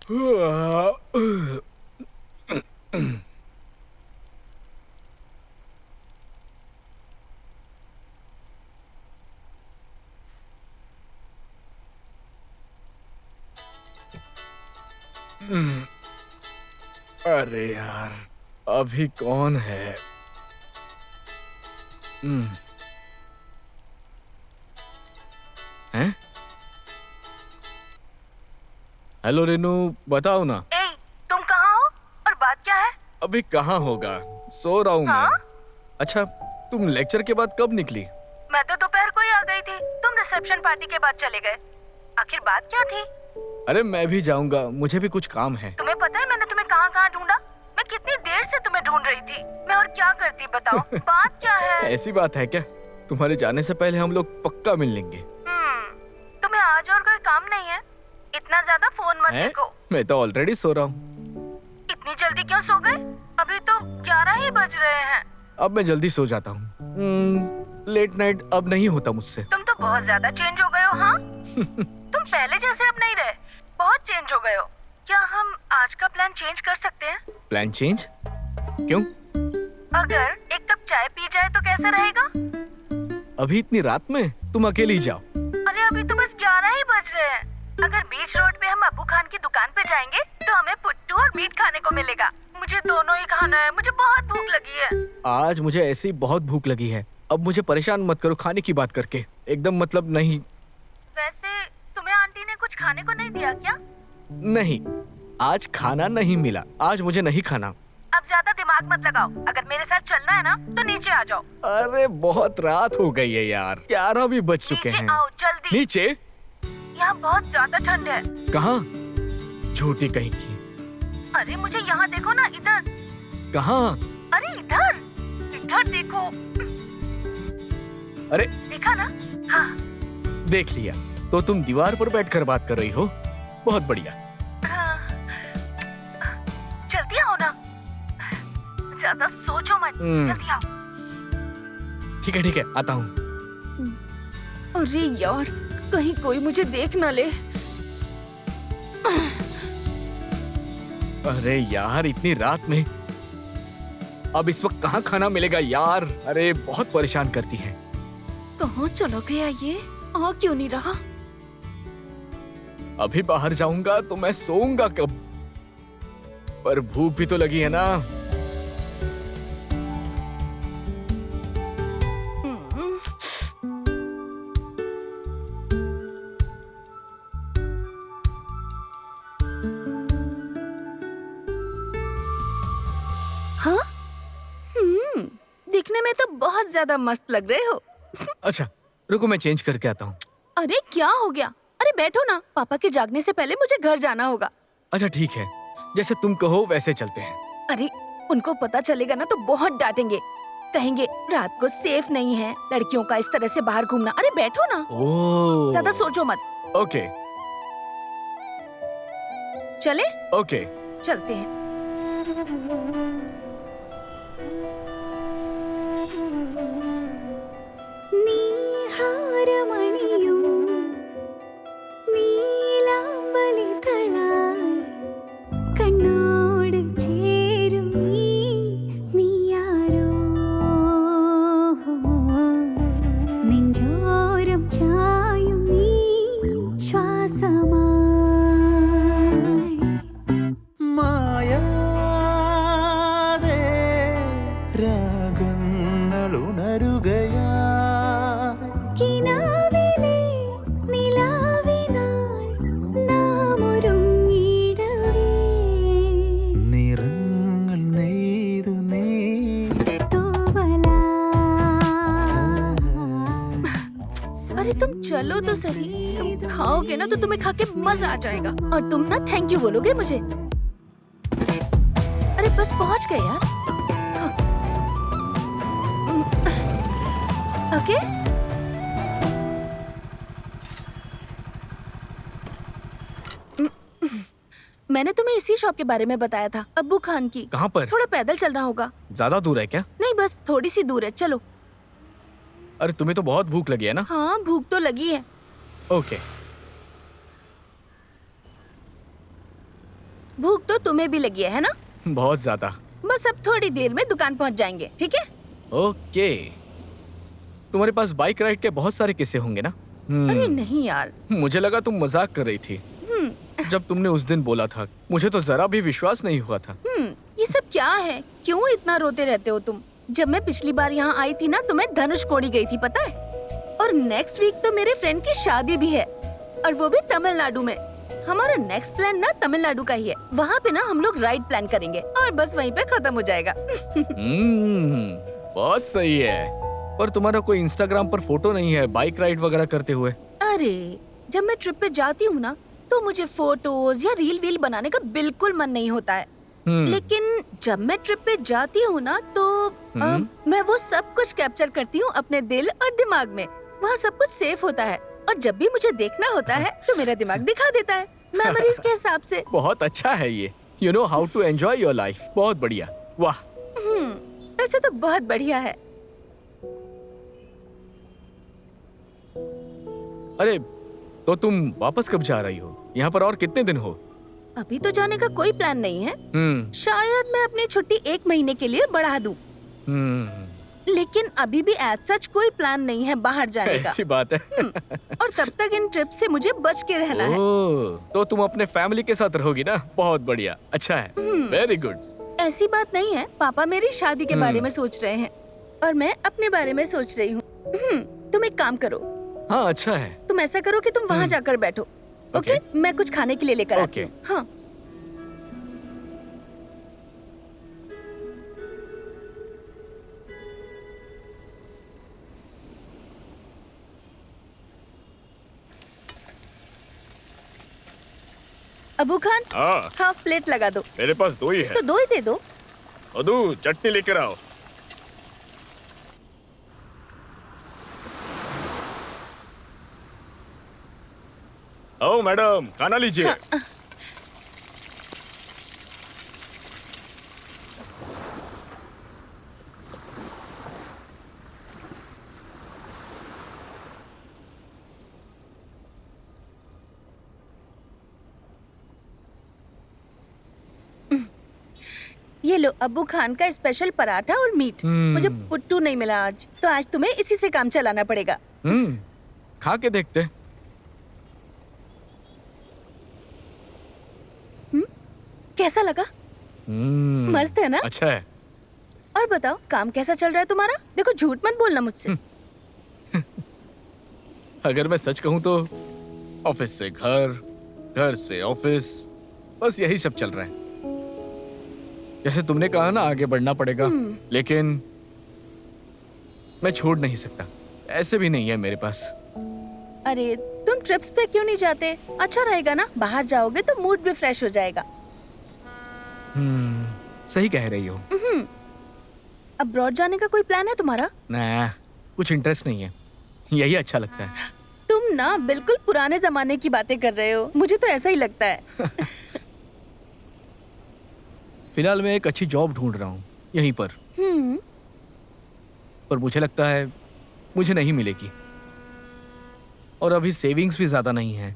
अरे यार, अभी कौन है? हैं? हेलो रेनू, बताओ ना। ए, तुम कहाँ हो और बात क्या है? अभी कहाँ होगा, सो रहा हूँ हाँ? मैं। अच्छा, तुम लेक्चर के बाद कब निकली? मैं तो दोपहर को ही आ गई थी, तुम रिसेप्शन पार्टी के बाद चले गए। आखिर बात क्या थी? अरे मैं भी जाऊंगा, मुझे भी कुछ काम है। तुम्हें पता है मैंने तुम्हें कहाँ कहाँ ढूंढा? मैं कितनी देर से तुम्हें ढूंढ रही थी। मैं और क्या करती बताओ। बात क्या है? ऐसी बात है क्या? तुम्हारे जाने से पहले हम लोग पक्का मिल लेंगे। तुम्हें आज और कोई काम नहीं है? इतना ज्यादा फोन मत देखो। मैं तो ऑलरेडी सो रहा हूँ। इतनी जल्दी क्यों सो गए? अभी तो 11 ही बज रहे हैं। अब मैं जल्दी सो जाता हूँ। लेट नाइट अब नहीं होता मुझसे। तुम तो बहुत ज्यादा चेंज हो गए हो। हाँ? तुम पहले जैसे अब नहीं रहे, बहुत चेंज हो गए हो। क्या हम आज का प्लान चेंज कर सकते हैं? Plan change? क्यों? अगर एक कप चाय पी जाए तो कैसा रहेगा? अभी इतनी रात में? तुम अकेली जाओ। अरे अभी तो बस 11 ही बज रहे हैं। अगर बीच रोड पे हम अबू खान की दुकान पे जाएंगे तो हमें पुट्टू और मीट खाने को मिलेगा। मुझे दोनों ही खाना है, मुझे बहुत भूख लगी है। आज मुझे ऐसे ही बहुत भूख लगी है। अब मुझे परेशान मत करो खाने की बात करके। एकदम मतलब नहीं। वैसे तुम्हें आंटी ने कुछ खाने को नहीं दिया क्या? नहीं, आज खाना नहीं मिला। आज मुझे नहीं खाना। अब ज्यादा दिमाग मत लगाओ। अगर मेरे साथ चलना है ना तो नीचे आ जाओ। अरे बहुत रात हो गई है यार, 11 भी बज चुके हैं। नीचे आओ जल्दी। नीचे? यहाँ बहुत ज्यादा ठंड है। कहाँ? झूठी कहीं की। अरे मुझे यहाँ देखो ना, इधर। कहाँ? अरे इधर, इधर देखो। अरे देखा ना? हाँ। देख लिया। तो तुम दीवार पर बैठकर बात कर रही हो? बहुत बढ़िया। जल्दी आओ ना, ज्यादा सोचो मत। जल्दी आओ। ठीक है, आता हूँ। अरे यार, कहीं कोई मुझे देख ना ले। अरे यार, इतनी रात में अब इस वक्त कहाँ खाना मिलेगा यार? अरे बहुत परेशान करती है। कहाँ चला गया ये? आ क्यों नहीं रहा? अभी बाहर जाऊंगा तो मैं सोऊंगा कब? पर भूख भी तो लगी है ना। हाँ? दिखने में तो बहुत ज्यादा मस्त लग रहे हो। अच्छा रुको, मैं चेंज करके आता हूँ। अरे क्या हो गया? अरे बैठो ना, पापा के जागने से पहले मुझे घर जाना होगा। अच्छा ठीक है, जैसे तुम कहो वैसे चलते हैं। अरे उनको पता चलेगा ना तो बहुत डांटेंगे। कहेंगे रात को सेफ नहीं है लड़कियों का इस तरह से बाहर घूमना। अरे बैठो ना। ओह। ज्यादा सोचो मत। ओके। चले? ओके। चलते हैं। तुम चलो तो सही। तुम खाओगे ना तो तुम्हें खा के मजा आ जाएगा और तुम ना थैंक यू बोलोगे मुझे। अरे बस पहुंच गए यार। हाँ। ओके। मैंने तुम्हें इसी शॉप के बारे में बताया था, अब्बू खान की। कहाँ पर? थोड़ा पैदल चलना होगा। ज्यादा दूर है क्या? नहीं, बस थोड़ी सी दूर है, चलो। अरे तुम्हें तो बहुत भूख लगी है ना? हाँ, भूख तो लगी है। ओके। भूख तो तुम्हें भी लगी है ना? बहुत ज्यादा। बस अब थोड़ी देर में दुकान पहुंच जाएंगे, ठीक है? ओके। तुम्हारे पास बाइक राइड के बहुत सारे किस्से होंगे ना? अरे नहीं यार। मुझे लगा तुम मजाक कर रही थी। जब तुमने उस दिन बोला था, मुझे तो जरा भी विश्वास नहीं हुआ था। ये सब क्या है? क्यों इतना रोते रहते हो तुम? जब मैं पिछली बार यहाँ आई थी ना, तो मैं धनुषकोडी गई थी, पता है? और नेक्स्ट वीक तो मेरे फ्रेंड की शादी भी है, और वो भी तमिलनाडु में। हमारा नेक्स्ट प्लान ना तमिलनाडु का ही है। वहाँ पे ना हम लोग राइड प्लान करेंगे और बस वहीं पे खत्म हो जाएगा। बहुत सही है। पर तुम्हारा कोई इंस्टाग्राम पर फोटो नहीं है बाइक राइड वगैरह करते हुए? अरे जब मैं ट्रिप पे जाती हूँ ना, तो मुझे फोटोज या रील वील बनाने का बिल्कुल मन नहीं होता है। लेकिन जब मैं ट्रिप पे जाती हूँ ना, तो मैं वो सब कुछ कैप्चर करती हूँ अपने दिल और दिमाग में। वहाँ सब कुछ सेफ होता है, और जब भी मुझे देखना होता है तो मेरा दिमाग दिखा देता है मेमोरीज के हिसाब से। बहुत अच्छा है ये। You know how to enjoy your life. बहुत बढ़िया। वाह। ऐसे तो बहुत बढ़िया है। अरे तो तुम वापस कब जा रही हो? यहाँ पर और कितने दिन हो? अभी तो जाने का कोई प्लान नहीं है। शायद मैं अपनी छुट्टी 1 महीने के लिए बढ़ा दूं। लेकिन अभी भी एज सच कोई प्लान नहीं है बाहर जाने का। ऐसी बात है। और तब तक इन ट्रिप से मुझे बच के रहना है। तो तुम अपने फैमिली के साथ रहोगी ना? बहुत बढ़िया। अच्छा है। Very good. ऐसी बात नहीं है, पापा मेरी शादी के बारे में सोच रहे हैं और मैं अपने बारे में सोच रही हूँ। तुम एक काम करो। हाँ अच्छा है। तुम ऐसा करो कि तुम वहाँ जाकर बैठो। ओके? मैं कुछ खाने के लिए लेकर आती हूँ। हाँ। अबू खान, हाफ प्लेट लगा दो। मेरे पास 2 ही है। तो 2 ही दे दो। अदू चटनी लेकर आओ। आओ मैडम, खाना लीजिए। ये लो अब्बू खान का स्पेशल पराठा और मीट। मुझे पुट्टू नहीं मिला आज, तो आज तुम्हें इसी से काम चलाना पड़ेगा। खा के देखते। कैसा लगा? मस्त है ना? अच्छा है। और बताओ, काम कैसा चल रहा है तुम्हारा? देखो झूठ मत बोलना मुझसे। अगर मैं सच कहूँ तो ऑफिस से घर, घर से ऑफिस, बस यही सब चल रहा है। जैसे तुमने कहा ना, आगे बढ़ना पड़ेगा, लेकिन मैं छोड़ नहीं सकता। ऐसे भी नहीं है मेरे पास। अरे तुम ट्रिप्स पे क्यों नहीं जाते? अच्छा रहेगा ना, बाहर जाओगे तो मूड भी फ्रेश हो जाएगा। सही कह रही हो। अब्रॉड जाने का कोई प्लान है तुम्हारा? ना, कुछ इंटरेस्ट नहीं है। यही अच्छा लगता है। तुम ना बिल्कुल पुराने जमाने की बातें कर रहे हो। मुझे तो ऐसा ही लगता है। फिलहाल मैं एक अच्छी जॉब ढूंढ रहा हूँ यहीं पर। पर मुझे लगता है मुझे नहीं मिलेगी, और अभी सेविंग्स भी ज्यादा नहीं है।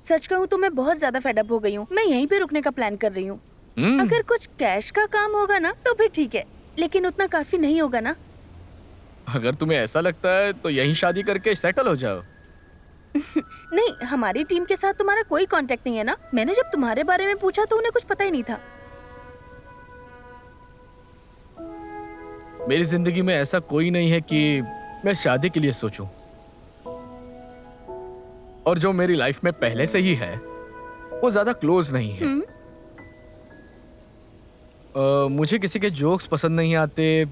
सच कहूँ तो मैं बहुत ज्यादा फेडअप हो गई हूँ। मैं यहीं पे रुकने का प्लान कर रही हूँ। अगर कुछ कैश का काम होगा ना तो फिर ठीक है, लेकिन उतना काफी नहीं होगा ना। अगर तुम्हें ऐसा लगता है तो यहीं शादी करके सेटल हो जाओ। नहीं, हमारी टीम के साथ तुम्हारा कोई कांटेक्ट नहीं है ना? मैंने जब तुम्हारे बारे में पूछा तो उन्हें कुछ पता ही नहीं था। मेरी जिंदगी में ऐसा कोई नहीं है कि मैं शादी के लिए सोचूं। और जो मेरी लाइफ में पहले से ही है वो ज्यादा क्लोज नहीं है। मुझे किसी के जोक्स पसंद नहीं आते,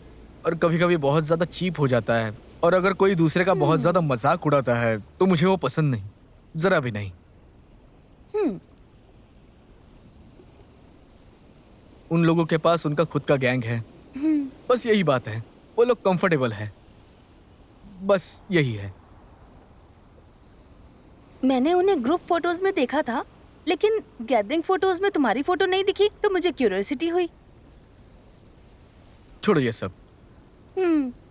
और कभी कभी बहुत ज्यादा चीप हो जाता है। और अगर कोई दूसरे का बहुत ज्यादा मजाक उड़ाता है तो मुझे वो पसंद नहीं, जरा भी नहीं। उन लोगों के पास उनका खुद का गैंग है, बस यही बात है। वो लोग कंफर्टेबल है, बस यही है। मैंने उन्हें ग्रुप फोटोज में देखा था, लेकिन गैदरिंग फोटोज में तुम्हारी फोटो नहीं दिखी, तो मुझे क्यूरियोसिटी हुई। छोड़ो ये सब।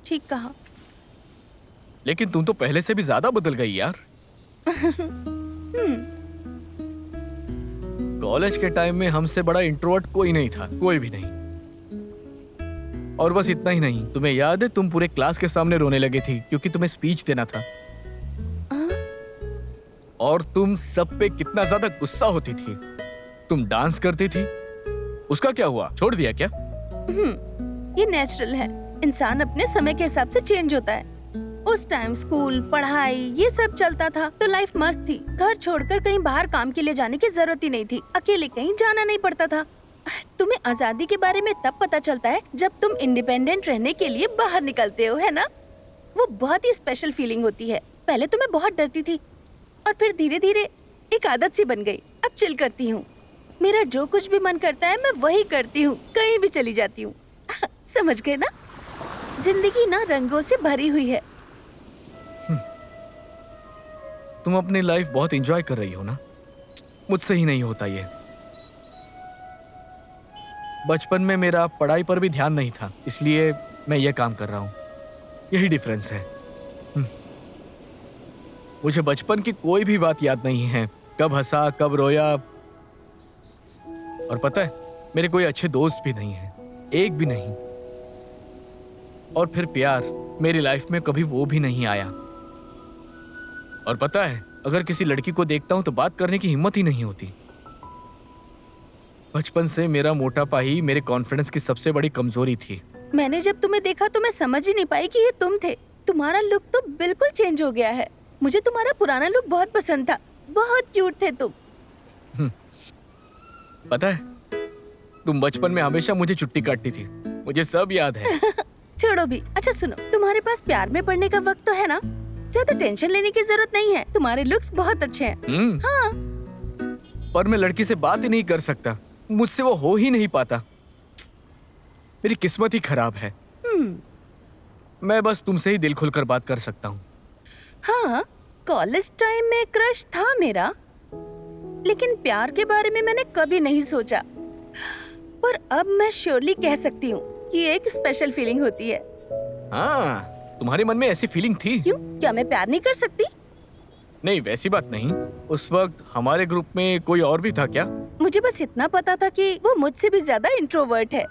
ठीक कहा। लेकिन तुम तो पहले से भी ज्यादा बदल गई यार। कॉलेज के टाइम में हमसे बड़ा इंट्रोवर्ट कोई नहीं था, कोई भी नहीं। और बस इतना ही नहीं, तुम्हें याद है तुम पूरे क्लास के सामने रोने लगी थी क्योंकि तुम्हें स्पीच देना था। और तुम सब पे कितना ज्यादा गुस्सा होती थी। तुम डांस करती थी, उसका क्या हुआ? छोड़ दिया क्या? ये नेचुरल है, इंसान अपने समय के हिसाब से चेंज होता है। उस टाइम स्कूल, पढ़ाई ये सब चलता था तो लाइफ मस्त थी। घर छोड़कर कहीं बाहर काम के लिए जाने की जरूरत ही नहीं थी, अकेले कहीं जाना नहीं पड़ता था। तुम्हें आजादी के बारे में तब पता चलता है जब तुम इंडिपेंडेंट रहने के लिए बाहर निकलते हो, है ना? वो बहुत ही स्पेशल फीलिंग होती है। पहले तो मैं बहुत डरती थी और फिर धीरे धीरे एक आदत सी बन गई। अब चिल करती हूँ, मेरा जो कुछ भी मन करता है मैं वही करती हूँ, कहीं भी चली जाती हूँ। समझ गए ना? जिंदगी ना रंगों से भरी हुई है। तुम अपनी लाइफ बहुत एंजॉय कर रही हो ना? मुझसे ही नहीं होता ये। बचपन में मेरा पढ़ाई पर भी ध्यान नहीं था, इसलिए मैं ये काम कर रहा हूँ। यही डिफरेंस है। मुझे बचपन की कोई भी बात याद नहीं है, कब हंसा कब रोया। और पता है, मेरे कोई अच्छे दोस्त भी नहीं है, एक भी नहीं। और फिर प्यार मेरी लाइफ में कभी वो भी नहीं आया। और पता है, अगर किसी लड़की को देखता हूं तो बात करने की हिम्मत ही नहीं होती। बचपन से मेरा मोटापा ही मेरे कॉन्फिडेंस की सबसे बड़ी कमजोरी थी। मैंने जब तुम्हें देखा तो मैं समझ ही नहीं पाई कि ये तुम थे। तुम्हारा लुक तो बिल्कुल चेंज हो गया है। मुझे तुम्हारा पुराना लुक बहुत पसंद था, बहुत क्यूट थे तुम। पता है, तुम बचपन में हमेशा मुझे छुट्टी काटती थी, मुझे सब याद है। छोड़ो भी। अच्छा सुनो, तुम्हारे पास प्यार में पड़ने का वक्त तो है ना? ज्यादा टेंशन लेने की जरूरत नहीं है, तुम्हारे लुक्स बहुत अच्छे हैं। हाँ। पर मैं लड़की से बात ही नहीं कर सकता, मुझसे वो हो ही नहीं पाता। मेरी किस्मत ही खराब है। मैं बस तुमसे ही दिल खुलकर बात कर सकता हूँ। हाँ, कॉलेज टाइम में क्रश था मेरा, लेकिन प्यार के बारे में मैंने कभी नहीं सोचा। पर अब मैं श्योरली कह सकती हूँ कि एक स्पेशल फीलिंग होती है। हाँ, तुम्हारे मन में ऐसी फीलिंग थी? क्यों? क्या मैं प्यार नहीं कर सकती? नहीं, वैसी बात नहीं। उस वक्त हमारे ग्रुप में कोई और भी था क्या? मुझे बस इतना पता था कि वो मुझसे भी ज्यादा इंट्रोवर्ट है।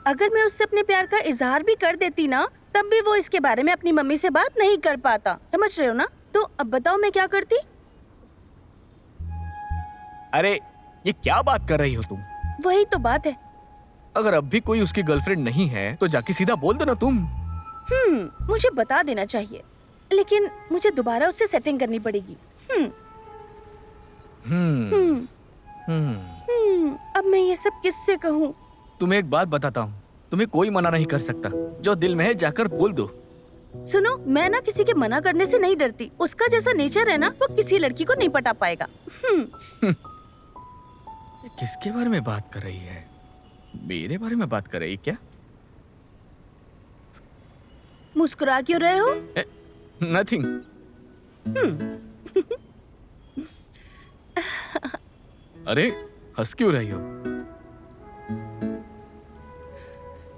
अगर मैं उससे अपने प्यार का इजहार भी कर देती ना, तब भी वो इसके बारे में अपनी मम्मी से बात नहीं कर पाता। समझ रहे हो ना? तो अब बताओ मैं क्या करती? अरे, ये क्या बात कर रही हो तुम? वही तो बात है। अगर अब भी कोई उसकी गर्लफ्रेंड नहीं है तो जाके सीधा बोल दो ना तुम। मुझे बता देना चाहिए, लेकिन मुझे दोबारा उससे सेटिंग करनी पड़ेगी। अब मैं ये सब किससे कहूँ? तुम्हें एक बात बताता हूँ, तुम्हें कोई मना नहीं कर सकता। जो दिल में है जाकर बोल दो। सुनो, मैं ना किसी के मना करने से नहीं डरती। उसका जैसा नेचर है ना, वो किसी लड़की को नहीं पटा पाएगा। किसके बारे में बात कर रही है? मेरे बारे में बात कर रही क्या? मुस्कुरा क्यों रहे हो? नथिंग। अरे, हंस क्यों रही हो?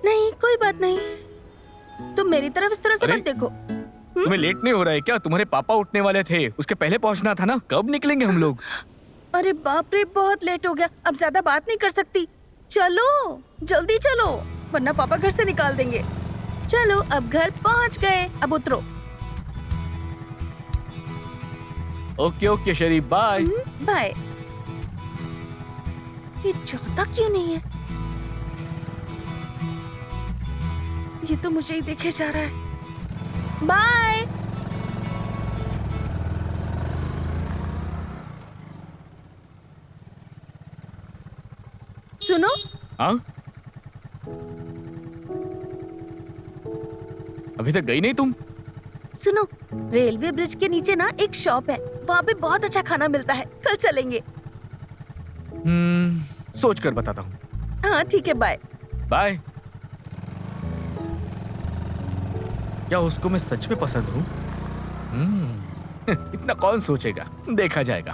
नहीं, कोई बात नहीं। तुम मेरी तरफ इस तरह से अरे, मत देखो। तुम्हें लेट नहीं हो रहा है क्या? तुम्हारे पापा उठने वाले थे, उसके पहले पहुंचना था ना। कब निकलेंगे हम लोग? अरे बाप रे, बहुत लेट हो गया। अब ज्यादा बात नहीं कर सकती। चलो, जल्दी चलो, वरना पापा घर से निकाल देंगे। चलो, अब घर पहुंच गए, अब उतरो। ओके ओके शरीफ, बाय। बाय। ये जाता क्यों नहीं है? ये तो मुझे ही देखे जा रहा है। बाय। सुनो। हाँ, अभी तक गई नहीं तुम? सुनो, रेलवे ब्रिज के नीचे ना एक शॉप है, वहाँ पे बहुत अच्छा खाना मिलता है। कल चलेंगे। सोच कर बताता हूँ। हाँ ठीक है, बाय। बाय। क्या उसको मैं सच में पसंद हूँ? इतना कौन सोचेगा, देखा जाएगा।